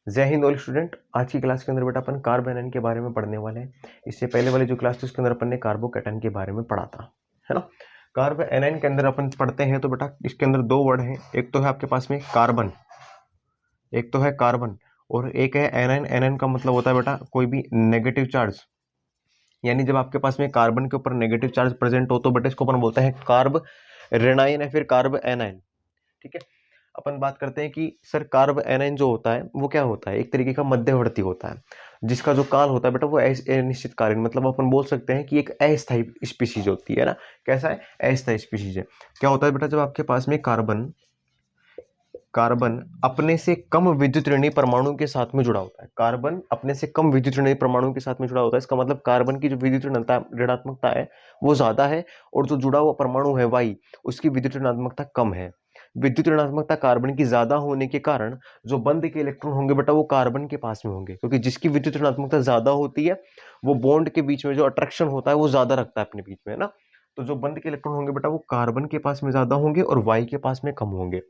जय Hind all student. आज की क्लास के अंदर बेटा अपन कार्ब एनायन के बारे में पढ़ने वाले हैं। इससे पहले वाली जो क्लास थी उसके अंदर अपन ने कार्बोकैटायन के बारे में पढ़ा था, है ना। कार्ब एनायन के अंदर अपन पढ़ते हैं तो बेटा इसके अंदर दो वर्ड हैं, एक तो है आपके पास में कार्बन, एक तो है कार्बन और एक है एनायन। एनायन का मतलब होता है बेटा कोई भी नेगेटिव चार्ज, यानी जब आपके पास में कार्बन के ऊपर नेगेटिव चार्ज प्रेजेंट हो तो बेटा इसको अपन बोलते हैं कार्ब रेनाइन या फिर कार्ब एनायन। ठीक है, अपन बात करते हैं कि सर कार्ब एनायन जो होता है वो क्या होता है, एक तरीके का मध्यवर्ती होता है जिसका जो काल होता है बेटा वो अनिश्चितकालीन, मतलब अपन बोल सकते हैं कि एक अस्थायी स्पीशीज होती है ना। कैसा है, अस्थायी स्पीशीज है। क्या होता है बेटा, जब आपके पास में कार्बन कार्बन अपने से कम विद्युत ऋणात्मक परमाणु के साथ में जुड़ा होता है, कार्बन अपने से कम विद्युत ऋणात्मक परमाणु के साथ में जुड़ा होता है, इसका मतलब कार्बन की जो विद्युत ऋणात्मकता है वो ज्यादा है और जो जुड़ा हुआ परमाणु है वाई उसकी विद्युत ऋणात्मकता कम है। विद्युत ऋणात्मकता कार्बन की ज्यादा होने के कारण जो बंध के इलेक्ट्रॉन होंगे बेटा वो कार्बन के पास में होंगे, क्योंकि जिसकी विद्युत ऋणात्मकता ज्यादा होती है वो बॉन्ड के बीच में जो अट्रैक्शन होता है वो ज्यादा रखता है अपने बीच में, है ना। तो जो बंध के इलेक्ट्रॉन होंगे बेटा वो कार्बन के पास में ज्यादा होंगे और वाई के पास में कम होंगे।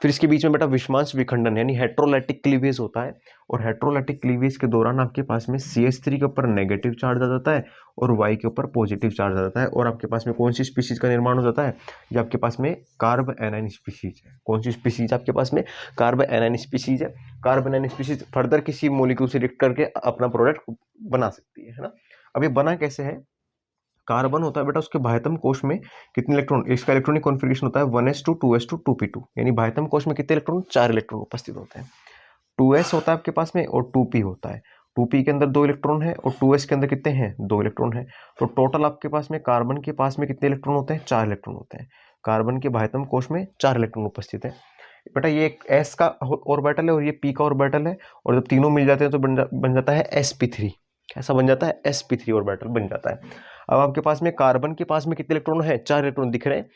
फिर इसके बीच में बेटा विषमांश विखंडन यानी हेट्रोलाइटिक क्लीवेज होता है और हेट्रोलाइटिक क्लीवेज के दौरान आपके पास में CH3 के ऊपर नेगेटिव चार्ज आ जाता है और Y के ऊपर पॉजिटिव चार्ज आ जाता है और आपके पास में कौन सी स्पीशीज का निर्माण हो जाता है, ये आपके पास में कार्ब एनायन स्पीशीज है। कौन सी स्पीशीज आपके पास में, कार्ब एनायन स्पीशीज है। कार्ब एनायन स्पीशीज फर्दर किसी मॉलिक्यूल से रिएक्ट करके अपना प्रोडक्ट बना सकती है ना। अब ये बना कैसे है, कार्बन होता है बेटा उसके बाह्यतम कोश में कितने इलेक्ट्रॉन, इसका इलेक्ट्रॉनिक कॉन्फ़िगरेशन होता है 1s2 2s2 2p2, यानी बाह्यतम कोश में कितने इलेक्ट्रॉन, 4 इलेक्ट्रॉन उपस्थित होते हैं। 2s होता है आपके पास में और 2p होता है। 2p के अंदर 2 इलेक्ट्रॉन है और 2s के अंदर कितने हैं, 2 इलेक्ट्रॉन है। तो टोटल आपके पास में कार्बन के पास में कितने इलेक्ट्रॉन होते हैं, 4 इलेक्ट्रॉन होते हैं। कार्बन के बाह्यतम कोश में 4 इलेक्ट्रॉन उपस्थित है बेटा। ये एक s का ऑर्बिटल है और ये p का ऑर्बिटल है और जब तीनों मिल जाते हैं तो बन जाता है sp3। कैसा बन जाता है, sp3 ऑर्बिटल बन जाता है। अब आपके पास में कार्बन के पास में कितने इलेक्ट्रॉन है, 4 इलेक्ट्रॉन दिख रहे हैं।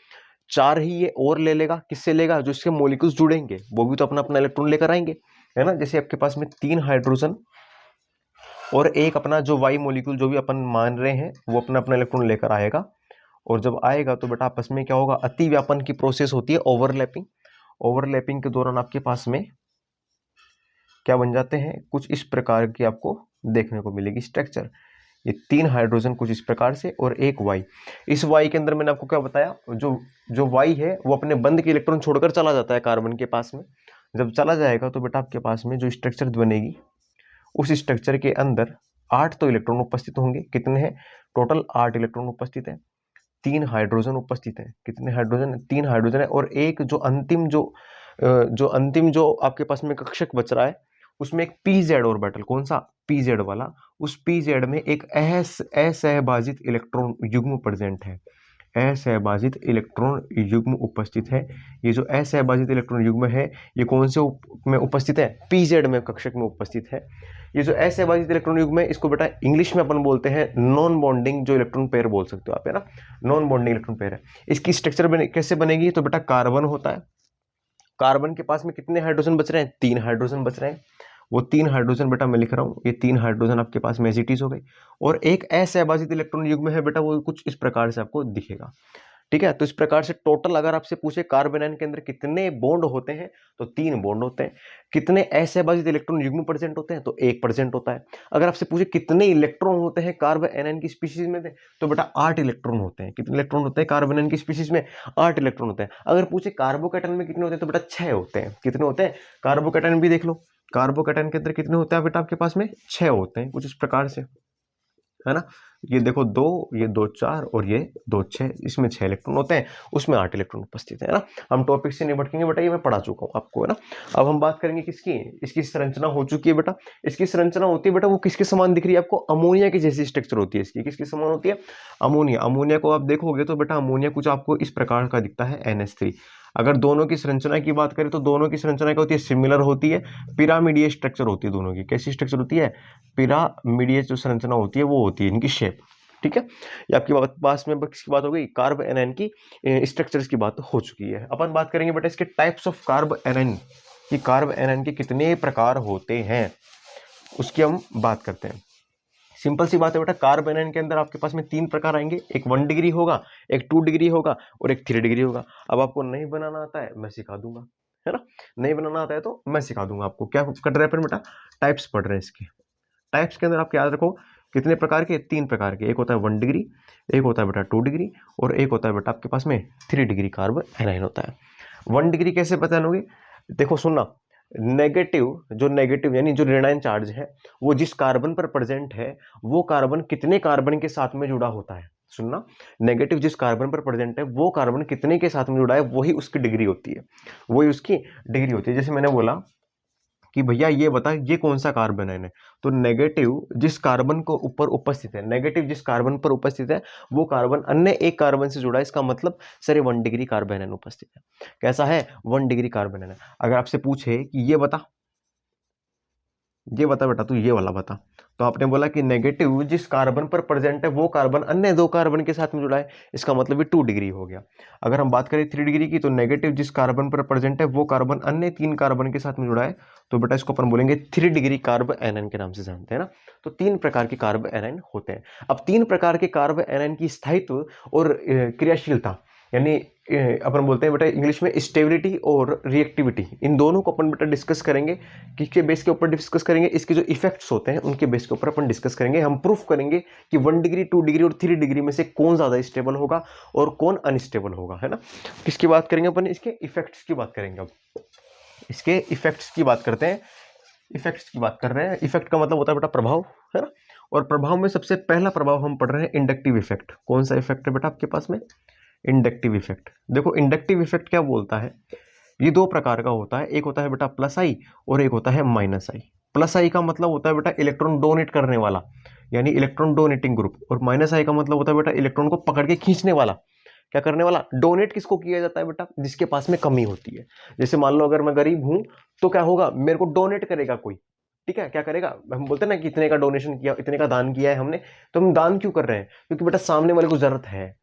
4 ही ये और ले लेगा, किससे लेगा, जो इसके मॉलिक्यूल्स जुड़ेंगे वो भी तो अपना अपना इलेक्ट्रॉन लेकर आएंगे, है ना। जैसे आपके पास में 3 हाइड्रोजन और एक अपना जो वाई मॉलिक्यूल जो भी अपन मान रहे हैं वो अपना अपना इलेक्ट्रॉन लेकर आएगा और जब आएगा तो बेटा आपस में क्या होगा, अति व्यापन की प्रोसेस होती है, ओवरलैपिंग। ओवरलैपिंग के दौरान आपके पास में क्या बन जाते हैं, कुछ इस प्रकार की आपको देखने को मिलेगी स्ट्रक्चर। ये 3 हाइड्रोजन कुछ इस प्रकार से और एक वाई। इस वाई के अंदर मैंने आपको क्या बताया, जो जो वाई है वो अपने बंद के इलेक्ट्रॉन छोड़कर चला जाता है कार्बन के पास में। जब चला जाएगा तो बेटा आपके पास में जो स्ट्रक्चर बनेगी उस स्ट्रक्चर के अंदर 8 तो इलेक्ट्रॉन उपस्थित होंगे। कितने हैं, टोटल 8 इलेक्ट्रॉन उपस्थित है। 3 हाइड्रोजन उपस्थित है। कितने हाइड्रोजन, 3 हाइड्रोजन है और एक जो अंतिम जो आपके पास में कक्षक बच रहा है उसमें एक pz ऑर्बिटल, कौन सा, pz वाला। उस pz में एक असहभाजित इलेक्ट्रॉन युग्म प्रेजेंट है, असहभाजित इलेक्ट्रॉन युग्म उपस्थित है। ये जो असहभाजित इलेक्ट्रॉन युग्म है ये कौन से में उपस्थित है, pz में कक्षक में उपस्थित है। ये जो असहभाजित इलेक्ट्रॉन युग्म है इसको बेटा इंग्लिश में अपन बोलते हैं नॉन बॉन्डिंग जो इलेक्ट्रॉन पेयर बोल सकते हो आप, है ना। नॉन बॉन्डिंग इलेक्ट्रॉन पेयर है। इसकी स्ट्रक्चर कैसे बनेगी, तो बेटा कार्बन होता है, कार्बन के पास में कितने हाइड्रोजन बच रहे हैं, 3 हाइड्रोजन बच रहे हैं। वो 3 हाइड्रोजन बेटा मैं लिख रहा हूँ, ये 3 हाइड्रोजन आपके पास में एसिटीज हो गई और एक असहभाजित इलेक्ट्रॉन युग्म है बेटा वो कुछ इस प्रकार से आपको दिखेगा। ठीक है, तो इस प्रकार से टोटल अगर आपसे पूछे कार्बन आयन के अंदर कितने बॉन्ड होते हैं तो 3 बॉन्ड होते हैं। कितने असहभाजित इलेक्ट्रॉन युग्म प्रेजेंट होते हैं तो 1% होता है। अगर आपसे पूछे कितने इलेक्ट्रॉन होते हैं कार्बन आयन की स्पीशीज में तो बेटा 8 इलेक्ट्रॉन होते हैं। कितने इलेक्ट्रॉन होते हैं कार्बन आयन की स्पीशीज में, 8 इलेक्ट्रॉन होते हैं। अगर पूछे कार्बोकैटायन में कितने होते हैं तो बेटा 6 होते हैं। कितने होते हैं, कार्बोकैटायन भी देख लो, कार्बोकैटायन के अंदर कितने होते हैं बेटा आपके पास में 6 होते हैं, कुछ इस प्रकार से, है ना। ये देखो 2, ये 2 4 और ये 2 6, इसमें 6 इलेक्ट्रॉन होते हैं, उसमें 8 इलेक्ट्रॉन उपस्थित है ना। हम टॉपिक से नहीं भटकेंगे बेटा, ये मैं पढ़ा चुका हूँ आपको, है ना। अब हम बात करेंगे किसकी, इसकी संरचना हो चुकी है बेटा। इसकी संरचना होती है बेटा वो किसके समान दिख रही है आपको, अमोनिया की जैसी स्ट्रक्चर होती है इसकी। किसके समान होती है, अमोनिया। अमोनिया को आप देखोगे तो बेटा अमोनिया कुछ आपको इस प्रकार का दिखता है NH3। अगर दोनों की संरचना की बात करें तो दोनों की संरचना क्या होती है, सिमिलर होती है, पिरामिडीय स्ट्रक्चर होती है दोनों की। कैसी स्ट्रक्चर होती है, पिरामिडीय जो संरचना होती है वो होती है इनकी शेप। ठीक है, ये आपकी पास में किसकी बात हो गई, कार्ब एनायन की स्ट्रक्चर्स की बात हो चुकी है। अपन बात करेंगे बेटा इसके टाइप्स ऑफ कार्ब एनायन, कि कार्ब एनायन के कितने प्रकार होते हैं उसकी हम बात करते हैं। सिंपल सी बात है बेटा, कार्ब एनायन के अंदर आपके पास में 3 प्रकार आएंगे, एक 1 डिग्री होगा, एक 2 डिग्री होगा और एक 3 डिग्री होगा। अब आपको नहीं बनाना आता है मैं सिखा दूंगा, है ना। नहीं बनाना आता है तो मैं सिखा दूंगा आपको। क्या कर रहे हैं अपन बेटा, टाइप्स पढ़ रहे हैं इसके। टाइप्स के अंदर आप याद रखो कितने प्रकार के, 3 प्रकार के। एक होता है 1 डिग्री, एक होता है बेटा 2 डिग्री, और एक होता है बेटा आपके पास में 3 डिग्री कार्ब एनाइन होता है। 1 डिग्री कैसे पहचानोगे, देखो सुनना, नेगेटिव, जो नेगेटिव यानी जो ऋणायन चार्ज है वो जिस कार्बन पर प्रेजेंट है वो कार्बन कितने कार्बन के साथ में जुड़ा होता है। सुनना, नेगेटिव जिस कार्बन पर प्रेजेंट है वो कार्बन कितने के साथ में जुड़ा है, वही उसकी डिग्री होती है, वही उसकी डिग्री होती है। जैसे मैंने बोला कि भैया ये बता ये कौन सा कार्बन है, तो नेगेटिव जिस कार्बन को ऊपर उपस्थित है, नेगेटिव जिस कार्बन पर उपस्थित है वो कार्बन अन्य एक कार्बन से जुड़ा है, इसका मतलब सर ये 1 डिग्री कार्बन एन उपस्थित है। कैसा है, 1 डिग्री कार्बन एन। अगर आपसे पूछे कि ये बता बेटा तू ये वाला बता, तो आपने बोला कि नेगेटिव जिस कार्बन पर प्रेजेंट है वो कार्बन अन्य 2 कार्बन के साथ में जुड़ा है, इसका मतलब ये 2 डिग्री हो गया। अगर हम बात करें 3 डिग्री की, तो नेगेटिव जिस कार्बन पर प्रेजेंट है वो कार्बन अन्य 3 कार्बन के साथ में जुड़ा है, तो बेटा इसको अपन बोलेंगे 3 डिग्री कार्ब एनाइन के नाम से जानते हैं ना। तो 3 प्रकार के कार्ब एनाइन होते हैं। अब 3 प्रकार के कार्ब एनाइन की स्थायित्व और क्रियाशीलता, यानी अपन बोलते हैं बेटा इंग्लिश में स्टेबिलिटी और रिएक्टिविटी, इन दोनों को अपन बेटा डिस्कस करेंगे। किसके बेस के ऊपर डिस्कस करेंगे, इसके जो इफेक्ट्स होते हैं उनके बेस के ऊपर अपन डिस्कस करेंगे। हम प्रूफ करेंगे कि 1 डिग्री 2 डिग्री और 3 डिग्री में से कौन ज्यादा स्टेबल होगा और कौन अनस्टेबल होगा, है ना। किसकी बात करेंगे अपन, इसके इफेक्ट्स की बात करेंगे। अब इसके इफेक्ट्स की बात करते हैं। इफेक्ट्स की बात कर रहे हैं, इफेक्ट का मतलब होता है बेटा प्रभाव, है ना। और प्रभाव में सबसे पहला प्रभाव हम पढ़ रहे हैं इंडक्टिव इफेक्ट। कौन सा इफेक्ट है बेटा आपके पास में, इंडक्टिव इफेक्ट। देखो इंडक्टिव इफेक्ट क्या बोलता है, ये 2 प्रकार का होता है, एक होता है बेटा प्लस आई और एक होता है माइनस आई। प्लस आई का मतलब होता है बेटा इलेक्ट्रॉन डोनेट करने वाला, यानी इलेक्ट्रॉन डोनेटिंग ग्रुप, और माइनस आई का मतलब होता है बेटा इलेक्ट्रॉन को पकड़ के खींचने वाला। क्या करने वाला, डोनेट किसको किया जाता है बेटा, जिसके पास में कमी होती है। जैसे मान लो अगर मैं गरीब हूं तो क्या होगा, मेरे को डोनेट करेगा कोई, ठीक है, क्या करेगा, हम बोलते हैं ना कि इतने का डोनेशन किया, इतने का दान किया है हमने, तो हम दान क्यों कर रहे हैं, क्योंकि बेटा सामने वाले को जरूरत है।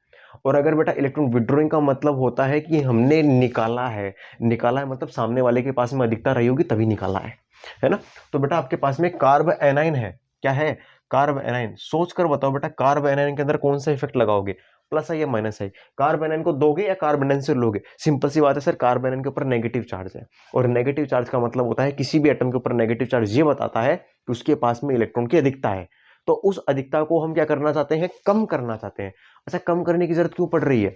और अगर बेटा इलेक्ट्रॉन विड्रॉइंग का मतलब होता है कि हमने निकाला है, निकाला है मतलब सामने वाले के पास में अधिकता रही होगी तभी निकाला है ना। तो बेटा आपके पास में कार्ब एनाइन है, क्या है, कार्ब एनाइन। सोच कर बताओ बेटा कार्ब एनाइन के अंदर कौन सा इफेक्ट लगाओगे, प्लस आई या माइनस आई। कार्ब एनाइन को दोगे या कार्ब एनाइन से लोगे, सिंपल सी बात है सर, कार्ब एनाइन के ऊपर नेगेटिव चार्ज है, और नेगेटिव चार्ज का मतलब होता है किसी भी एटम के ऊपर नेगेटिव चार्ज ये बताता है कि उसके पास में इलेक्ट्रॉन की अधिकता है। तो उस अधिकता को हम क्या करना चाहते हैं, कम करना चाहते हैं। अच्छा, कम करने की जरूरत क्यों पड़ रही है,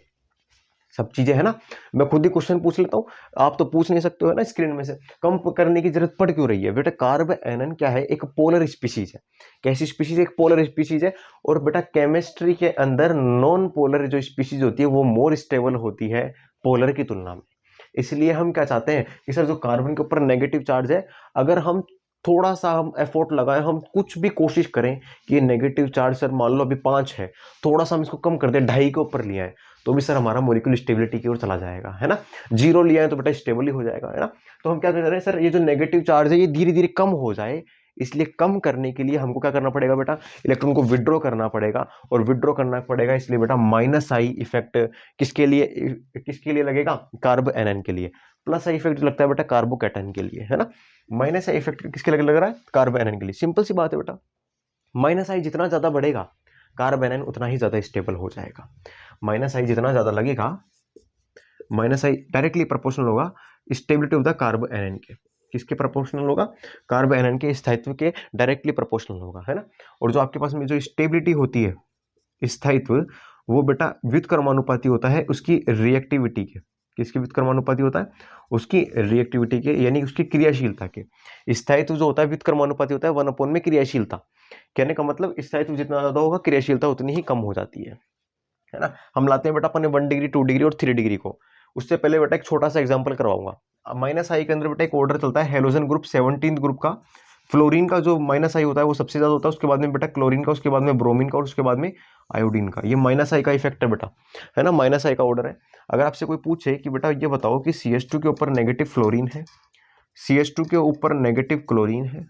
सब चीजें है ना, मैं खुद ही क्वेश्चन पूछ लेता हूं, आप तो पूछ नहीं सकते हो ना स्क्रीन में से। कम करने की जरूरत पड़ क्यों रही है बेटा, कार्ब एनन क्या है, एक पोलर स्पीशीज है। कैसी स्पीशीज, एक पोलर स्पीशीज है। और बेटा केमिस्ट्री के अंदर नॉन पोलर जो स्पीशीज होती है वो मोर स्टेबल होती है पोलर की तुलना में। इसलिए हम क्या चाहते हैं कि सर जो कार्बन के ऊपर नेगेटिव चार्ज है, अगर हम थोड़ा सा हम एफर्ट लगाएं, हम कुछ भी कोशिश करें कि ये नेगेटिव चार्ज सर मान लो अभी 5 है, थोड़ा सा हम इसको कम कर दें, 2.5 के ऊपर लिया है, तो भी सर हमारा मॉलिक्यूल स्टेबिलिटी की ओर चला जाएगा, है ना। 0 लिया है तो बेटा स्टेबल ही हो जाएगा, है ना। तो हम क्या कर रहे हैं सर, ये जो नेगेटिव चार्ज है ये धीरे धीरे कम हो जाए, इसलिए कम करने के लिए हमको क्या करना पड़ेगा बेटा, इलेक्ट्रॉन को विड्रॉ करना पड़ेगा। और विड्रॉ करना पड़ेगा इसलिए बेटा माइनस आई इफेक्ट किसके लिए लगेगा, कार्ब एनएन के लिए। प्लस आई इफेक्ट लगता है बेटा कार्बोकैटायन के लिए, है ना। माइनस आई इफेक्ट किसके लिए लग रहा है, कार्ब एनएन के लिए। सिंपल सी बात है बेटा, माइनस आई जितना ज्यादा बढ़ेगा कार्ब एनएन उतना ही ज्यादा स्टेबल हो जाएगा। माइनस आई जितना ज्यादा लगेगा, माइनस आई डायरेक्टली प्रोपोर्शनल होगा stability of the carbanion के। किसके प्रोपोर्शनल होगा, कार्ब एनएन के स्थायित्व के डायरेक्टली प्रोपोर्शनल होगा, है ना। और जो आपके पास में जो स्टेबिलिटी होती है, स्थायित्व, वो बेटा व्युत्क्रमानुपाती होता है उसकी रिएक्टिविटी के। किसकी व्युत्क्रमानुपाती होता है, उसकी रिएक्टिविटी के, यानी उसकी क्रियाशीलता के। स्थायित्व जो होता है व्युत्क्रमानुपाती होता है 1 में क्रियाशीलता। कहने का मतलब स्थायित्व जितना ज्यादा होगा क्रियाशीलता उतनी ही कम हो जाती है ना। हम लाते हैं बेटा अपने 1 डिग्री 2 डिग्री और 3 डिग्री को। उससे पहले बेटा एक छोटा सा एग्जांपल करवाऊंगा। माइनस आई के अंदर बेटा एक ऑर्डर चलता है हेलोजन ग्रुप 17 ग्रुप का। फ्लोरीन का जो माइनस आई होता है वो सबसे ज्यादा होता है, उसके बाद में बेटा क्लोरीन का, उसके बाद में ब्रोमीन का, और उसके बाद में आयोडीन का। ये माइनस आई का इफेक्ट है बेटा, है ना, माइनस आई का ऑर्डर है। अगर आपसे कोई पूछे कि बेटा ये बताओ कि CH2 के ऊपर नेगेटिव फ्लोरीन है, CH2 के ऊपर नेगेटिव क्लोरीन है,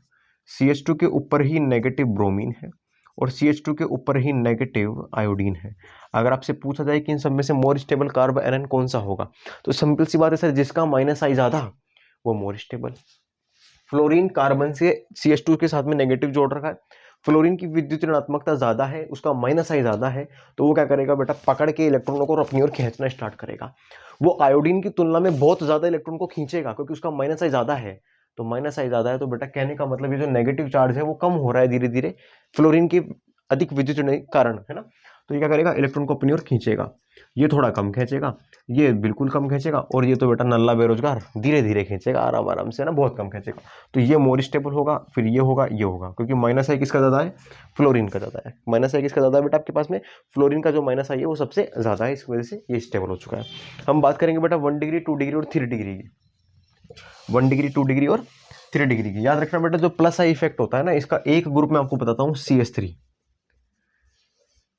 CH2 के ऊपर ही नेगेटिव ब्रोमीन है, और CH2 के ऊपर ही नेगेटिव आयोडीन है। अगर आपसे पूछा जाए कि इन सब में से मोर स्टेबल कार्ब एनएन कौन सा होगा, तो सिंपल सी बात है सर, जिसका माइनस आई ज्यादा वो मोर स्टेबल। फ्लोरीन कार्बन से CH2 के साथ में नेगेटिव जोड़ रखा है, फ्लोरीन की विद्युत ऋणात्मकता ज्यादा है, उसका माइनस आई ज्यादा है, तो वो क्या करेगा बेटा, पकड़ के इलेक्ट्रॉनों को अपनी ओर खींचना स्टार्ट करेगा। वो आयोडीन की तुलना में बहुत ज्यादा इलेक्ट्रॉन को खींचेगा क्योंकि उसका माइनस आई ज्यादा है। तो माइनस आई ज्यादा है तो बेटा कहने का मतलब ये जो नेगेटिव चार्ज है वो कम हो रहा है धीरे धीरे फ्लोरीन की अधिक विद्युत ऋण के कारण, है ना। तो ये क्या करेगा, इलेक्ट्रॉन को अपनी ओर खींचेगा। ये थोड़ा कम खींचेगा, ये बिल्कुल कम खींचेगा, और ये तो बेटा नल्ला बेरोजगार धीरे धीरे खींचेगा, आराम आराम से ना, बहुत कम खींचेगा। तो ये मोर स्टेबल होगा, फिर ये होगा, ये होगा, क्योंकि माइनस आई किसका ज्यादा है, फ्लोरीन का ज्यादा है। माइनस आई किसका ज्यादा है बेटा आपके पास में, फ्लोरीन का जो माइनस आई है वो सबसे ज्यादा है, इस वजह से ये स्टेबल हो चुका है। हम बात करेंगे बेटा 1 डिग्री 2 डिग्री और 3 डिग्री की। 1 डिग्री 2 डिग्री और 3 डिग्री की। याद रखना बेटा, जो प्लस आई इफेक्ट होता है ना, इसका एक ग्रुप मैं आपको बताता हूँ, CH3।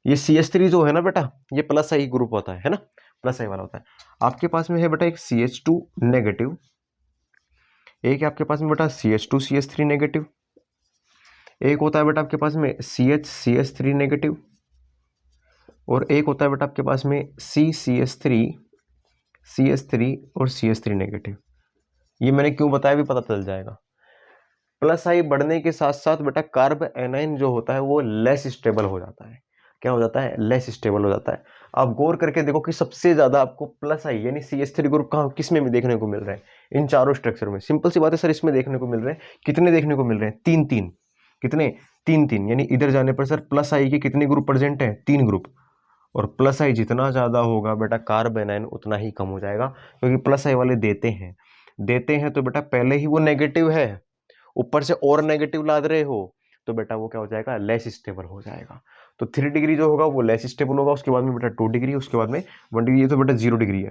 ये CH3 जो है ना बेटा, ये प्लस आई ग्रुप होता है ना, प्लस आई वाला होता है। आपके पास में है बेटा एक CH2 नेगेटिव, एक है आपके पास में बेटा CH2 CH3 नेगेटिव, एक होता है बेटा आपके पास में CH3 नेगेटिव, और एक होता है बेटा आपके पास में CH3 और CH3 नेगेटिव। ये मैंने क्यों बताया भी पता चल जाएगा। प्लस आई बढ़ने के साथ साथ बेटा कार्ब एनाइन जो होता है वो लेस स्टेबल हो जाता है। क्या हो जाता है, लेस स्टेबल हो जाता है। आप गौर करके देखो कि सबसे ज्यादा आपको प्लस आई यानी CH3 ग्रुप कहाँ किस में भी देखने को मिल रहा है, इन चारों स्ट्रक्चर में। सिंपल सी बात है सर, इसमें देखने को मिल रहे हैं, कितने देखने को मिल रहे हैं, 3-3। कितने, 3-3, यानी इधर जाने पर सर प्लस आई के कितने ग्रुप प्रेजेंट है, 3 ग्रुप। और प्लस आई जितना ज्यादा होगा बेटा कार्ब एनाइन उतना ही कम हो जाएगा, क्योंकि प्लस आई वाले देते हैं तो बेटा पहले ही वो नेगेटिव है, ऊपर से और नेगेटिव लाद रहे हो, तो बेटा वो क्या हो जाएगा, लेस स्टेबल हो जाएगा। तो 3 डिग्री जो होगा वो लेस स्टेबल होगा, उसके बाद में बेटा 2 डिग्री, उसके बाद में 1 डिग्री। ये तो बेटा 0 डिग्री है।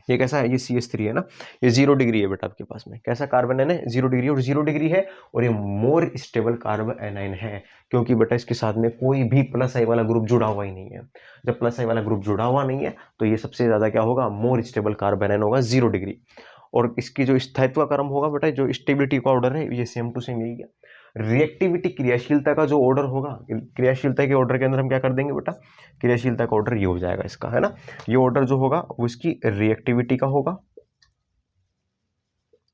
ये कैसा है, ये CH3 है ना, ये 0 डिग्री है बेटा आपके पास में। कैसा कार्बन एनाइन है, 0 डिग्री, और 0 डिग्री है, और ये मोर स्टेबल कार्बन एनाइन है, क्योंकि बेटा इसके साथ में कोई भी प्लस आई वाला ग्रुप जुड़ा हुआ ही नहीं है। जब प्लस आई वाला ग्रुप जुड़ा हुआ नहीं है तो ये सबसे ज्यादा क्या होगा, मोर स्टेबल कार्बन एनाइन होगा, 0 डिग्री। और इसकी जो स्थायित्व का क्रम होगा बेटा, जो स्टेबिलिटी का ऑर्डर है, ये सेम टू सेम यही है। रिएक्टिविटी क्रियाशीलता का जो ऑर्डर होगा, क्रियाशीलता के ऑर्डर के अंदर हम क्या कर देंगे बेटा, क्रियाशीलता का ऑर्डर ये हो जाएगा इसका, है ना। ये ऑर्डर जो होगा वो इसकी रिएक्टिविटी का होगा,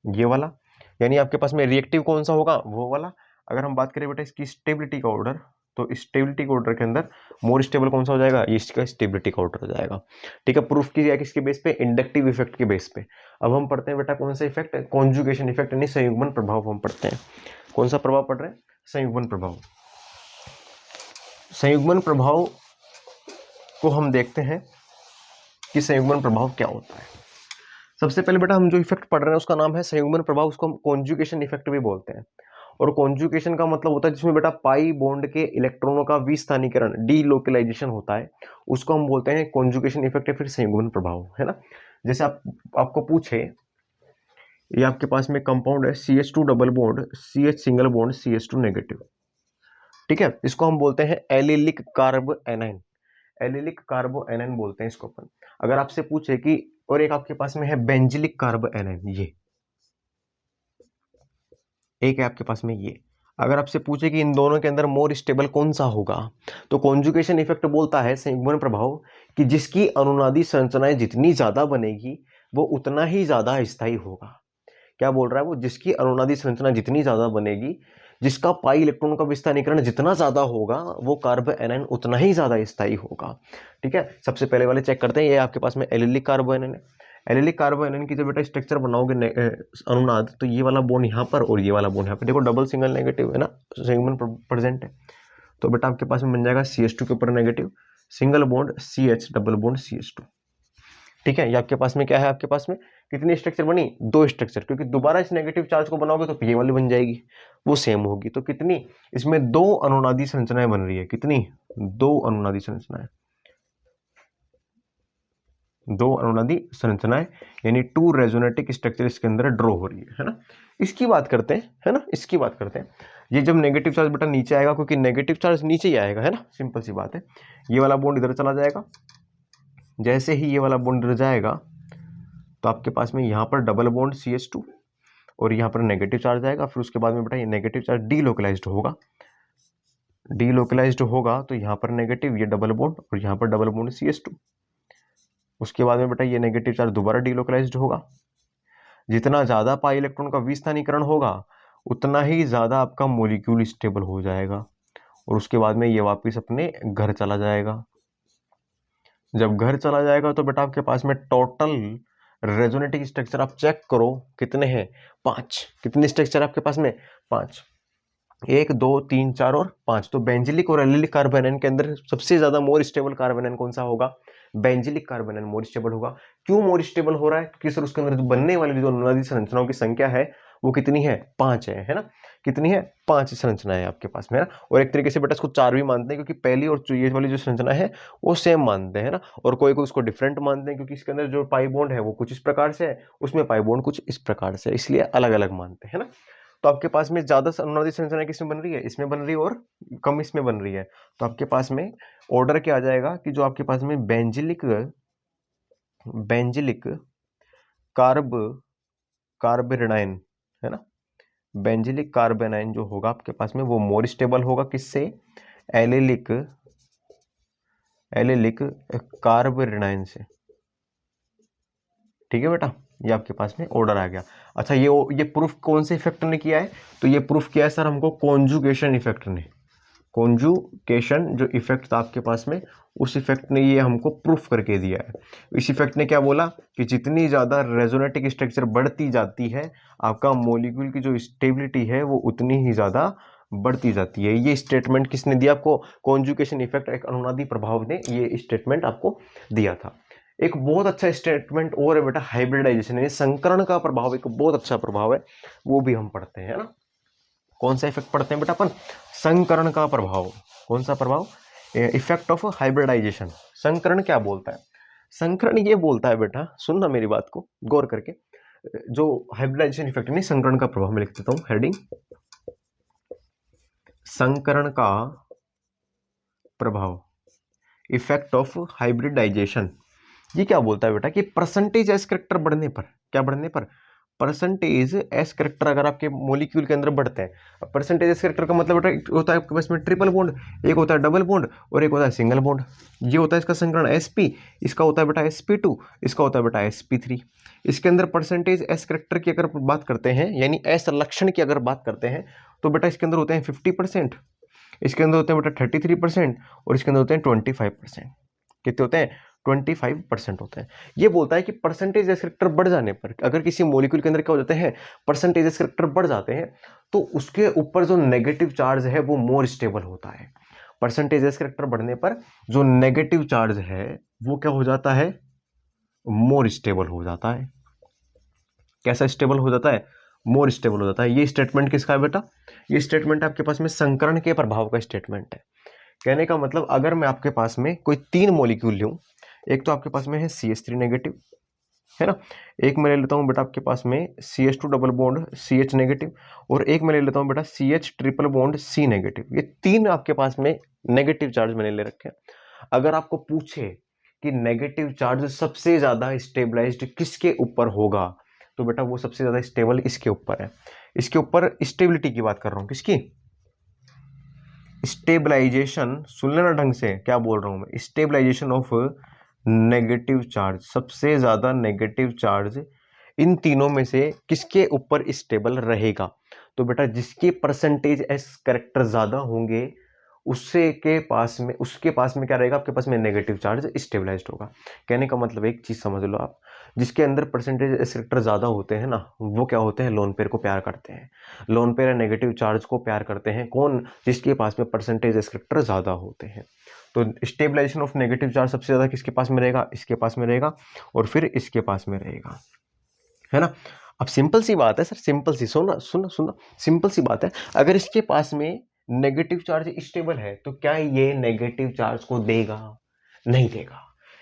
ये वाला, यानी आपके पास में रिएक्टिव कौन सा होगा, वो वाला। अगर हम बात करें बेटा इसकी स्टेबिलिटी का ऑर्डर, तो स्टेबिलिटी के ऑर्डर के अंदर मोर स्टेबल कौन सा हो जाएगा, ये इसका स्टेबिलिटी का ऑर्डर हो जाएगा। ठीक है, प्रूफ कीजिए किसके बेस पे, इंडक्टिव इफेक्ट के बेस पे। अब हम पढ़ते हैं बेटा कौन सा इफेक्ट, कॉन्जुगेशन इफेक्ट यानी संयुग्मन प्रभाव हम पढ़ते हैं। कौन सा प्रभाव पढ़ रहे हैं, संयुग्मन प्रभाव। संयुग्मन प्रभाव को हम देखते हैं कि संयुग्मन प्रभाव क्या होता है। सबसे पहले बेटा हम जो इफेक्ट पढ़ रहे हैं उसका नाम है संयुग्मन प्रभाव, उसको हम कॉन्जुगेशन इफेक्ट भी बोलते हैं। और कॉन्जुगेशन का मतलब होता है जिसमें बेटा पाई बॉन्ड के इलेक्ट्रॉनों का विस्थानीकरण, डीलोकलाइजेशन होता है, उसको हम बोलते हैं कॉन्जुगेशन इफेक्ट या फिर संयुग्मन प्रभाव, है ना। जैसे आपको पूछे, ये आपके पास में कंपाउंड है CH2 double bond CH single bond CH2 negative, ठीक है, इसको हम बोलते हैं allylic carb A9, allylic कार्बो A9 बोलते हैं इसको अपन। अगर आपसे पूछे कि, और एक आपके पास में है बेंजिलिक कार्ब एनाइन, ये एक है आपके पास में ये। अगर आपसे पूछे कि इन दोनों के अंदर मोर स्टेबल कौन सा होगा, तो कॉन्जुगेशन इफेक्ट बोलता है, संयुग्मन प्रभाव, कि जिसकी अनुनादी संरचनाएं जितनी ज्यादा बनेगी वो उतना ही ज्यादा स्थायी होगा। क्या बोल रहा है वो, जिसकी अनुनादी संरचना जितनी ज्यादा बनेगी, जिसका पाई इलेक्ट्रॉन का विस्थानीकरण जितना ज्यादा होगा, वो कार्ब एनाइन उतना ही ज्यादा स्थायी होगा। ठीक है, सबसे पहले वाले चेक करते हैं, ये आपके पास में एलिलिक कार्बो एनाइन है। एलिलिक कार्बो एनाइन की जब बेटा स्ट्रक्चर बनाओगे अनुनाद, तो ये वाला बॉन्ड यहाँ पर और ये वाला बॉन्ड यहाँ पर, देखो डबल सिंगल नेगेटिव है ना, संयुग्मन प्रेजेंट है। तो बेटा आपके पास में बन जाएगा CH2 के ऊपर negative, single bond CH double bond CH2। ठीक है, ये आपके पास में क्या है, आपके पास में कितनी स्ट्रक्चर बनी, 2 स्ट्रक्चर, क्योंकि दोबारा इस नेगेटिव चार्ज को बनाओगे तो ये वाली बन जाएगी, वो सेम होगी। तो कितनी, इसमें 2 अनुनादी संरचनाएं बन रही है, कितनी, 2 अनुनादी संरचनाएं, 2 अनुनादी संरचनाएं, यानी 2 रेजोनेटिक स्ट्रक्चर इसके अंदर ड्रॉ हो रही है ना। इसकी बात करते हैं, है ना, इसकी बात करते हैं। ये जब नेगेटिव चार्ज बेटा नीचे आएगा, क्योंकि नेगेटिव चार्ज नीचे ही आएगा, है ना, सिंपल सी बात है। ये वाला बॉन्ड इधर चला जाएगा, जैसे ही ये वाला बॉन्ड इधर जाएगा तो आपके पास में यहाँ पर डबल बॉन्ड CH2 और यहाँ पर नेगेटिव चार्ज आएगा। फिर उसके बाद में बेटा ये नेगेटिव चार्ज डीलोकलाइज्ड होगा, डीलोकलाइज्ड होगा तो यहाँ पर नेगेटिव, ये डबल बॉन्ड, और यहाँ पर डबल बॉन्ड CH2। उसके बाद में बेटा ये नेगेटिव चार्ज दोबारा डीलोकलाइज्ड होगा। जितना ज्यादा पाई इलेक्ट्रॉन का विस्थानीकरण होगा उतना ही ज्यादा आपका मॉलिक्यूल स्टेबल हो जाएगा। और उसके बाद में ये वापस अपने घर चला जाएगा। जब घर चला जाएगा तो बेटा आपके पास में टोटल रेजोनेटिंग स्ट्रक्चर आप चेक करो कितने हैं, 5। कितने स्ट्रक्चर आपके पास में, 5। 1 2 3 4 और 5। तो बेंजिलिक और एलिलिक कार्बोनाइन के अंदर सबसे ज्यादा मोर स्टेबल कार्बोनाइन कौन सा होगा, बेंजिलिक कार्बोनाइन मोर स्टेबल होगा। क्यों मोर स्टेबल हो रहा है, क्योंकि सर उसके अंदर जो बनने वाली जो अनुनादी संरचनाओं की संख्या है वो कितनी है, 5 है ना। कितनी है, 5 संरचनाएं है आपके पास में, है ना। और एक तरीके से बेटा इसको 4 भी मानते हैं, क्योंकि पहली और ये वाली जो संरचना है वो सेम मानते हैं ना, और कोई कोई उसको डिफरेंट मानते हैं, क्योंकि इसके अंदर जो पाई बॉन्ड है वो कुछ इस प्रकार से है, उसमें पाई बॉन्ड कुछ इस प्रकार से, इसलिए अलग अलग मानते हैं ना। तो आपके पास में ज्यादा अनुनादी संरचना किसमें बन रही है, इसमें बन रही है, और कम इसमें बन रही है। तो आपके पास में ऑर्डर क्या आ जाएगा कि जो आपके पास में बेंजिलिक बेंजिलिक कार्बेनाइन है ना, बेंजिलिक कार्बेनाइन जो होगा आपके पास में वो मोर स्टेबल होगा किससे, एलिलिक एलिलिक कार्बेनाइन से। ठीक है बेटा, ये आपके पास में ऑर्डर आ गया। अच्छा, ये प्रूफ कौन से इफेक्ट ने किया है, तो ये प्रूफ किया है सर हमको कॉन्जुगेशन इफेक्ट ने। कॉन्जुगेशन जो इफेक्ट था आपके पास में, उस इफेक्ट ने ये हमको प्रूफ करके दिया है। इस इफेक्ट ने क्या बोला कि जितनी ज्यादा रेजोनेटिक स्ट्रक्चर बढ़ती जाती है, आपका मॉलिक्यूल की जो स्टेबिलिटी है वो उतनी ही ज्यादा बढ़ती जाती है। ये स्टेटमेंट किसने दिया आपको, कॉन्जुगेशन इफेक्ट, एक अनुनादी प्रभाव ने ये स्टेटमेंट आपको दिया था। एक बहुत अच्छा स्टेटमेंट और है बेटा, हाइब्रिडाइजेशन है, संकरण का प्रभाव एक बहुत अच्छा प्रभाव है, वो भी हम पढ़ते हैं ना। कौन सा इफेक्ट पढ़ते हैं बेटा अपन, संकरण का प्रभाव। कौन सा प्रभाव, इफेक्ट ऑफ हाइब्रिडाइजेशन। संकरण क्या बोलता है, संकरण ये बोलता है बेटा, सुनना मेरी बात को गौर करके, जो हाइब्रिडाइजेशन इफेक्ट नहीं, संकरण का प्रभाव, मैं लिख देता हूं हेडिंग, संकरण का प्रभाव, इफेक्ट ऑफ हाइब्रिडाइजेशन। ये क्या बोलता है बेटा कि परसेंटेज एस करेक्टर बढ़ने पर, क्या बढ़ने पर, परसेंटेज एस करेक्टर अगर आपके मॉलिक्यूल के अंदर बढ़ते हैं। परसेंटेज एस करेक्टर का मतलब बेटा होता है आपके पास में ट्रिपल बॉन्ड, एक होता है डबल बॉन्ड और एक होता है सिंगल बॉन्ड। ये होता है इसका संकरण sp, इसका होता है बेटा sp2, इसका होता है बेटा sp3। इसके अंदर परसेंटेज एस करेक्टर की अगर बात करते हैं, यानी एस लक्षण की अगर बात करते हैं, तो बेटा इसके अंदर होते हैं 50%, इसके अंदर होते हैं बेटा 33% और इसके अंदर होते हैं 25%। कितने होते हैं, 25% होते हैं। ये बोलता है कि परसेंटेज करेक्टर बढ़ जाने पर, अगर किसी मॉलिक्यूल के अंदर क्या हो जाते हैं, परसेंटेज करेक्टर बढ़ जाते हैं, तो उसके ऊपर जो नेगेटिव चार्ज है वो मोर स्टेबल होता है। परसेंटेज करेक्टर बढ़ने पर जो नेगेटिव चार्ज है वो क्या हो जाता है, मोर स्टेबल हो जाता है। कैसा स्टेबल हो जाता है, मोर स्टेबल हो जाता है। ये स्टेटमेंट किसका है बेटा, ये स्टेटमेंट आपके पास में संकरण के प्रभाव का स्टेटमेंट है। कहने का मतलब, अगर मैं आपके पास में कोई 3 मॉलिक्यूल लूं, एक तो आपके पास में है CH3 नेगेटिव, है ना, एक मैं ले लेता हूं बेटा आपके पास में CH2 double bond CH negative, और एक मैं ले लेता हूं बेटा CH triple bond C negative. ये 3 आपके पास में नेगेटिव चार्ज मैंने ले रखे हैं। अगर आपको पूछे कि नेगेटिव चार्ज सबसे ज्यादा स्टेबलाइज्ड किसके ऊपर होगा, तो बेटा वो सबसे ज्यादा स्टेबल इसके ऊपर है। इसके ऊपर स्टेबिलिटी की बात कर रहा हूं, किसकी, स्टेबलाइजेशन, सुन लेना ढंग से क्या बोल रहा हूं मैं, स्टेबलाइजेशन ऑफ नेगेटिव चार्ज, सबसे ज्यादा नेगेटिव चार्ज इन तीनों में से किसके ऊपर स्टेबल रहेगा, तो बेटा जिसके परसेंटेज एस करेक्टर ज्यादा होंगे उसके पास में क्या रहेगा, आपके पास में नेगेटिव चार्ज स्टेबलाइज्ड होगा। कहने का मतलब एक चीज समझ लो आप, जिसके अंदर परसेंटेज एस करेक्टर ज्यादा होते हैं ना, वो क्या होते हैं, लोन पेयर को प्यार करते हैं। लोन पेयर नेगेटिव चार्ज को प्यार करते हैं, कौन, जिसके पास में परसेंटेज एस करेक्टर ज्यादा होते हैं। तो स्टेबलाइजेशन ऑफ नेगेटिव चार्ज सबसे ज्यादा किसके पास में रहेगा, इसके पास में रहेगा, और फिर इसके पास में रहेगा, है ना। अब सिंपल सी बात है सर, सिंपल सी, सुनो सुनो सुनो, सिंपल सी बात है, अगर इसके पास में नेगेटिव चार्ज स्टेबल है तो क्या ये नेगेटिव चार्ज को देगा, नहीं देगा,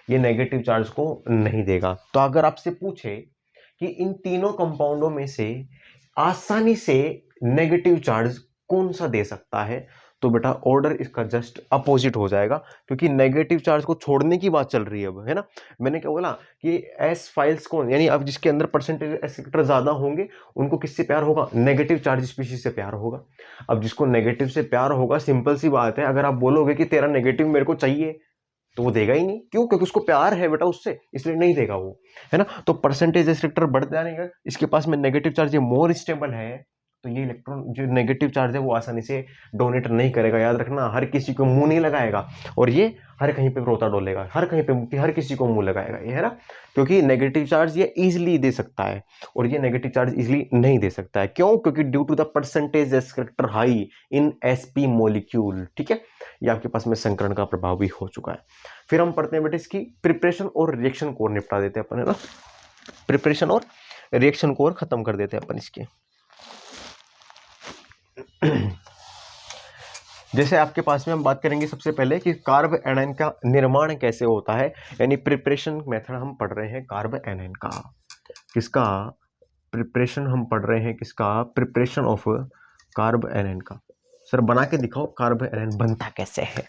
ये नेगेटिव चार्ज को नहीं देगा। तो अगर आपसे पूछे कि इन तीनों कंपाउंडों में से आसानी से नेगेटिव चार्ज कौन सा दे सकता है, तो बेटा ऑर्डर इसका जस्ट अपोजिट हो जाएगा, क्योंकि नेगेटिव चार्ज को छोड़ने की बात चल रही है अब, है ना। मैंने क्या बोला कि एस फाइल्स कौन, यानी अब जिसके अंदर परसेंटेज एस सेक्टर ज्यादा होंगे उनको किससे प्यार होगा, नेगेटिव चार्ज स्पीशीज से प्यार होगा। अब जिसको नेगेटिव से प्यार होगा, सिंपल सी बात है, अगर आप बोलोगे कि तेरा नेगेटिव मेरे को चाहिए, तो वो देगा ही नहीं, क्यों, क्योंकि उसको प्यार है बेटा उससे, इसलिए नहीं देगा वो, है ना। तो परसेंटेज रिस्ट्रिक्टर बढ़ जाएगा, इसके पास में नेगेटिव चार्ज ये मोर स्टेबल है, तो ये इलेक्ट्रॉन जो नेगेटिव चार्ज है वो आसानी से डोनेट नहीं करेगा। याद रखना, हर किसी को मुंह नहीं लगाएगा और ये हर कहीं पे रोता डोलेगा, हर कहीं पे हर किसी को मुंह लगाएगा, ये है ना, क्योंकि नेगेटिव चार्ज ये इजिली दे सकता है और ये नेगेटिव चार्ज इजिली नहीं दे सकता है। क्यों? क्योंकि due to the percentage S character high in sp molecule. ठीक है, ये आपके पास में संकरण का प्रभाव भी हो चुका है। फिर हम पढ़ते हैं बेटे इसकी प्रिपरेशन और रिएक्शन को निपटा देते हैं अपन, है ना, प्रिपरेशन और रिएक्शन को खत्म कर देते हैं अपन इसके। जैसे आपके पास में हम बात करेंगे सबसे पहले कि कार्ब एनाइन का निर्माण कैसे होता है, यानी प्रिपरेशन मेथड हम पढ़ रहे हैं कार्ब एनाइन का। किसका प्रिपरेशन हम पढ़ रहे हैं? किसका? प्रिपरेशन ऑफ कार्ब एनाइन का। सर बना के दिखाओ कार्ब एनाइन बनता कैसे है।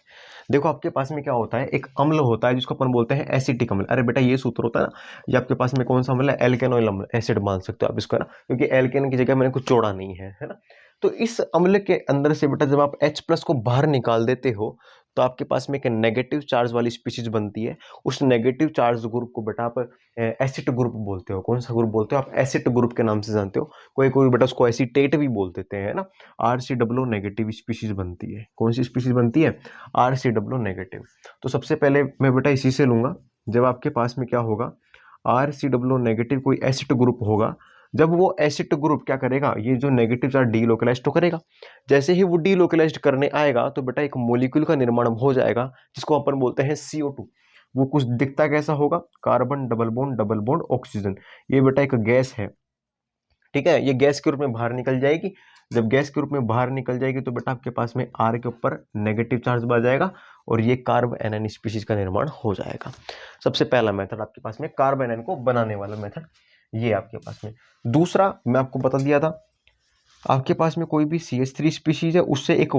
देखो आपके पास में क्या होता है, एक अम्ल होता है जिसको अपन बोलते हैं एसिटिक अम्ल। अरे बेटा ये सूत्र होता है ना, ये आपके पास में कौन सा अम्ल है? एल्केनोइल अम्ल, एसिड मान सकते हो आप इसको, है ना, क्योंकि एल्केन की जगह मैंने कुछ जोड़ा नहीं है ना। तो इस अम्ल के अंदर से बेटा जब आप H+ को बाहर निकाल देते हो तो आपके पास में एक नेगेटिव चार्ज वाली स्पीशीज बनती है। उस नेगेटिव चार्ज ग्रुप को बेटा आप एसिड ग्रुप बोलते हो। कौन सा ग्रुप बोलते हो आप? एसिड ग्रुप के नाम से जानते हो। कोई कोई बेटा उसको एसीटेट भी बोल देते हैं, ना। RCOO नेगेटिव स्पीशीज बनती है। कौन सी स्पीशीज बनती है? RCOO negative. तो सबसे पहले मैं बेटा इसी से लूंगा। जब आपके पास में क्या होगा, RCOO नेगेटिव कोई एसिड ग्रुप होगा, जब वो एसिड ग्रुप क्या करेगा, ये जो नेगेटिव चार्ज डीलोकलाइज तो करेगा। जैसे ही वो डीलोकलाइज करने आएगा तो बेटा एक मॉलिक्यूल का निर्माण हो जाएगा जिसको अपन बोलते हैं CO2। वो कुछ दिखता कैसा होगा? Carbon double bond oxygen. ये बेटा एक गैस है, ठीक है, ये गैस के रूप में बाहर निकल जाएगी। जब गैस के रूप में बाहर निकल जाएगी तो बेटा आपके पास में R के ऊपर नेगेटिव चार्ज बढ़ जाएगा और ये कार्ब एनाइन स्पीशीज का निर्माण हो जाएगा। सबसे पहला मेथड आपके पास में कार्ब एनाइन को बनाने वाला मेथड ये आपके पास में। दूसरा मैं आपको बता दिया था, आपके पास में कोई भी CH3 स्पीशीज है उससे एक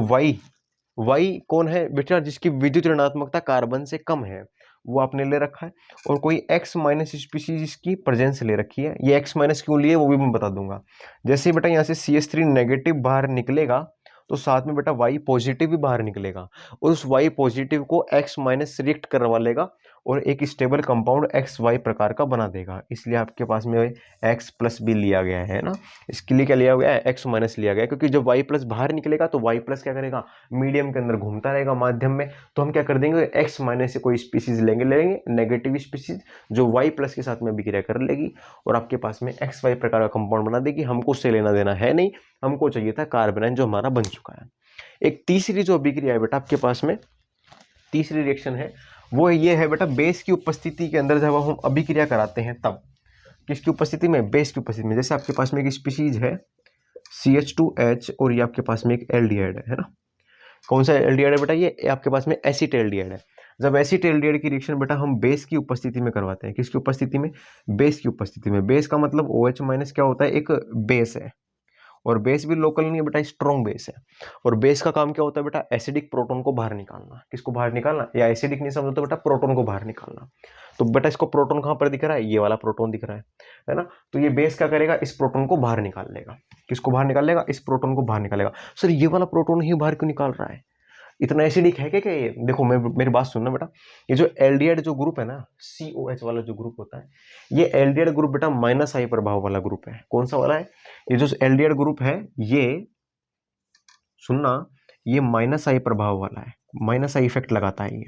Y कौन है बेटा? जिसकी विद्युत ऋणात्मकता कार्बन से कम है, वो आपने ले रखा है। और कोई X- स्पीशीज की प्रेजेंस ले रखी है। ये X- क्यों लिए वो भी मैं बता दूंगा। जैसे ही बेटा यहाँ से CH3 नेगेटिव बाहर निकलेगा तो साथ में बेटा Y पॉजिटिव भी बाहर निकलेगा और उस Y पॉजिटिव को X- रिएक्ट करवा लेगा और एक स्टेबल कंपाउंड XY प्रकार का बना देगा। इसलिए आपके पास में X+ भी लिया गया है ना। इसके लिए क्या लिया गया है? X- लिया गया है, क्योंकि जब Y+ बाहर निकलेगा तो Y+ क्या करेगा? मीडियम के अंदर घूमता रहेगा, माध्यम में। तो हम क्या कर देंगे? X- से कोई स्पीशीज लेंगे नेगेटिव स्पीशीज जो Y+ के साथ में अभिक्रिया कर लेगी और आपके पास में XY प्रकार का कंपाउंड बना देगी। हमको उससे लेना देना है नहीं, हमको चाहिए था कार्बन जो हमारा बन चुका है। एक तीसरी जो अभिक्रिया है बेटा आपके पास में, तीसरी रिएक्शन है वो ये है बेटा, बेस की उपस्थिति के अंदर जब हम अभिक्रिया कराते हैं तब। किसकी उपस्थिति में? बेस की उपस्थिति में। जैसे आपके पास में एक स्पीशीज है CH2H और ये आपके पास में एक एल्डिहाइड है ना। कौन सा एल्डिहाइड है बेटा? ये आपके पास में एसिटाल्डिहाइड है। जब एसिटाल्डिहाइड की रिएक्शन बेटा हम बेस की उपस्थिति में करवाते हैं। किसकी उपस्थिति में? बेस की उपस्थिति में। बेस का मतलब OH- क्या होता है? एक बेस है और बेस भी लोकल नहीं है बेटा, स्ट्रॉन्ग बेस है। और बेस का काम क्या होता है बेटा? एसिडिक प्रोटॉन को बाहर निकालना। किसको बाहर निकालना? या एसिडिक नहीं समझो तो बेटा प्रोटॉन को बाहर निकालना। तो बेटा इसको प्रोटॉन कहां पर दिख रहा है? ये वाला प्रोटॉन दिख रहा है ना। तो ये बेस क्या करेगा? इस प्रोटॉन को बाहर निकाल लेगा। किसको बाहर निकाल लेगा? इस प्रोटॉन को बाहर निकालेगा। सर ये वाला प्रोटॉन ही बाहर क्यों निकाल रहा है? इतना एसिडिक है क्या ये? देखो मैं मेरी बात सुनना बेटा, ये जो एल्डिहाइड जो ग्रुप है ना, COH वाला जो ग्रुप होता है, ये एल्डिहाइड ग्रुप बेटा -I प्रभाव वाला ग्रुप है। कौन सा वाला है? ये जो एल्डिहाइड ग्रुप है ये, सुनना, ये -I प्रभाव वाला है। -I इफेक्ट लगाता है ये।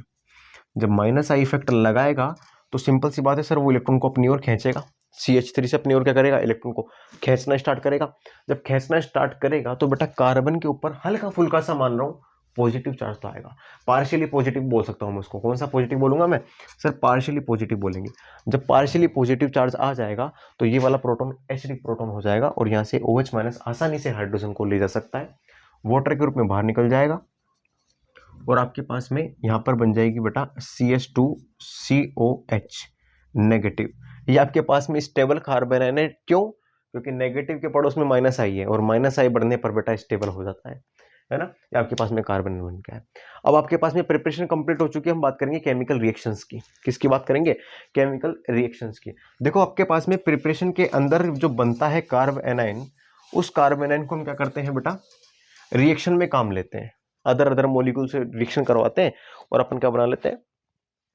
जब -I इफेक्ट लगाएगा तो सिंपल सी बात है सर, वो इलेक्ट्रॉन को अपनी ओर खींचेगा। CH3 से अपनी ओर क्या करेगा? इलेक्ट्रॉन को खींचना स्टार्ट करेगा। जब खींचना स्टार्ट करेगा तो बेटा कार्बन के ऊपर हल्का फुल्का सा मान रहा हूं पॉजिटिव चार्ज तो आएगा। पार्शियली पॉजिटिव बोल सकता हूं मैं उसको। कौन सा पॉजिटिव बोलूंगा मैं? सर पार्शियली पॉजिटिव बोलेंगे। जब पार्शियली पॉजिटिव चार्ज आ जाएगा तो ये वाला प्रोटॉन एसिडिक प्रोटॉन हो जाएगा और यहाँ से OH- आसानी से हाइड्रोजन को ले जा सकता है, वाटर के रूप में बाहर निकल जाएगा और आपके पास में यहाँ पर बन जाएगी बेटा CH2COH नेगेटिव। ये आपके पास में स्टेबल कार्बन है। क्यों? क्योंकि नेगेटिव के पड़ोस में -I है और -I बढ़ने पर बेटा स्टेबल हो जाता है ना। ये आपके पास में कार्बन बन गया है। अब आपके पास में प्रिपरेशन कंप्लीट हो चुकी है। हम बात करेंगे केमिकल रिएक्शंस की। किसकी बात करेंगे? केमिकल रिएक्शंस की। देखो आपके पास में प्रिपरेशन के अंदर जो बनता है कार्ब एनाइन, उस कार्ब एनाइन को हम क्या करते हैं बेटा? रिएक्शन में काम लेते हैं। अदर मॉलिक्यूल से रिएक्शन करवाते हैं और अपन क्या बना लेते हैं?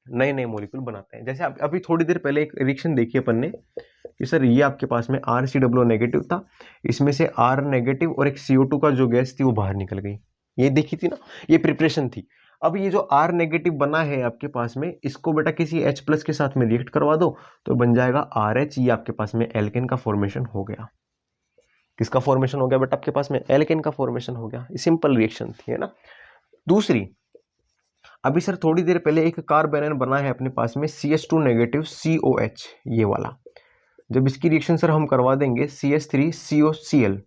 नए नए मॉलिक्यूल बनाते हैं। जैसे अभी थोड़ी देर पहले एक रिएक्शन देखी अपन ने कि सर ये आपके पास में RCOO नेगेटिव था, इसमें से R नेगेटिव और एक CO2 का जो गैस थी वो बाहर निकल गई, ये देखी थी ना, ये प्रिपरेशन थी। अब ये जो R नेगेटिव बना है आपके पास में, इसको बेटा किसी H+ के साथ में रिएक्ट करवा दो तो बन जाएगा RH, ये आपके पास में एल्केन का फॉर्मेशन हो गया। किसका फॉर्मेशन हो गया बेटा आपके पास में? एल्केन का फॉर्मेशन हो गया। सिंपल रिएक्शन थी, है ना। दूसरी, अभी सर थोड़ी देर पहले एक कार्बेनॉन बना है अपने पास में CH2 नेगेटिव COH, ये वाला। जब इसकी रिएक्शन सर हम करवा देंगे CH3COCl,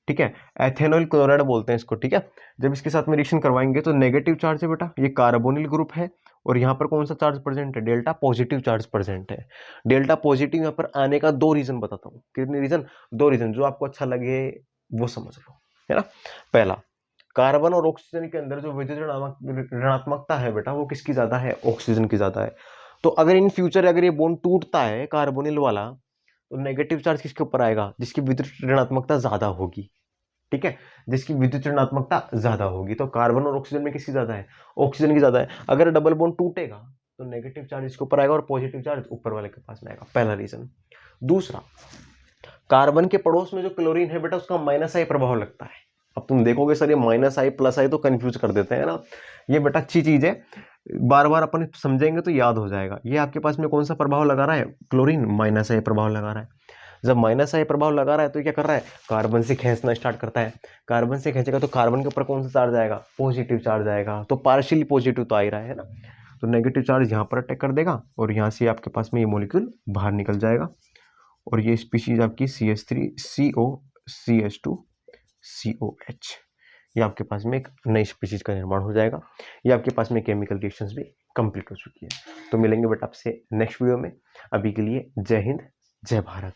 ठीक है, एथेनॉल क्लोराइड बोलते हैं इसको, ठीक है। जब इसके साथ में रिएक्शन करवाएंगे तो नेगेटिव चार्ज है बेटा, ये कार्बोनिल ग्रुप है, और यहाँ पर कौन सा चार्ज प्रेजेंट है? डेल्टा पॉजिटिव चार्ज प्रेजेंट है। डेल्टा पॉजिटिव यहाँ पर आने का दो रीजन बताता हूँ। कितने रीजन? दो रीजन, जो आपको अच्छा लगे वो समझ लो, है ना। पहला, कार्बन और ऑक्सीजन के अंदर जो विद्युत ऋणात्मकता है बेटा, वो किसकी ज्यादा है? ऑक्सीजन की ज्यादा है। तो अगर इन फ्यूचर अगर ये बॉन्ड टूटता है कार्बोनिल वाला, तो नेगेटिव चार्ज किसके ऊपर आएगा? जिसकी विद्युत ऋणात्मकता ज्यादा होगी, ठीक है, जिसकी विद्युत ऋणात्मकता ज्यादा होगी। तो कार्बन और ऑक्सीजन में किसकी ज्यादा है? ऑक्सीजन की ज्यादा है। अगर डबल बॉन्ड टूटेगा तो नेगेटिव चार्ज इसके ऊपर आएगा और पॉजिटिव चार्ज ऊपर वाले के पास में आएगा, पहला रीजन। दूसरा, कार्बन के पड़ोस में जो क्लोरीन है बेटा, उसका -I प्रभाव लगता है। अब तुम देखोगे सर ये -I +I तो कंफ्यूज कर देते हैं ना, ये बेटा अच्छी चीज है, बार बार अपन समझेंगे तो याद हो जाएगा। ये आपके पास में कौन सा प्रभाव लगा रहा है? क्लोरीन -I प्रभाव लगा रहा है। जब -I प्रभाव लगा रहा है तो क्या कर रहा है? कार्बन से खींचना स्टार्ट करता है। कार्बन से खींचेगा तो कार्बन के ऊपर कौन सा चार्ज आएगा? पॉजिटिव चार्ज आएगा। तो पार्शियली पॉजिटिव तो आ ही रहा है ना, तो नेगेटिव चार्ज यहाँ पर अटैक कर देगा और यहाँ से आपके पास में ये मॉलिक्यूल बाहर निकल जाएगा, और ये स्पीशीज आपकी CH3COCH2COH, ये आपके पास में एक नई स्पीशीज का निर्माण हो जाएगा। ये आपके पास में केमिकल रिएक्शंस भी कंप्लीट हो चुकी है। तो मिलेंगे बेटा आपसे नेक्स्ट वीडियो में। अभी के लिए जय हिंद, जय भारत।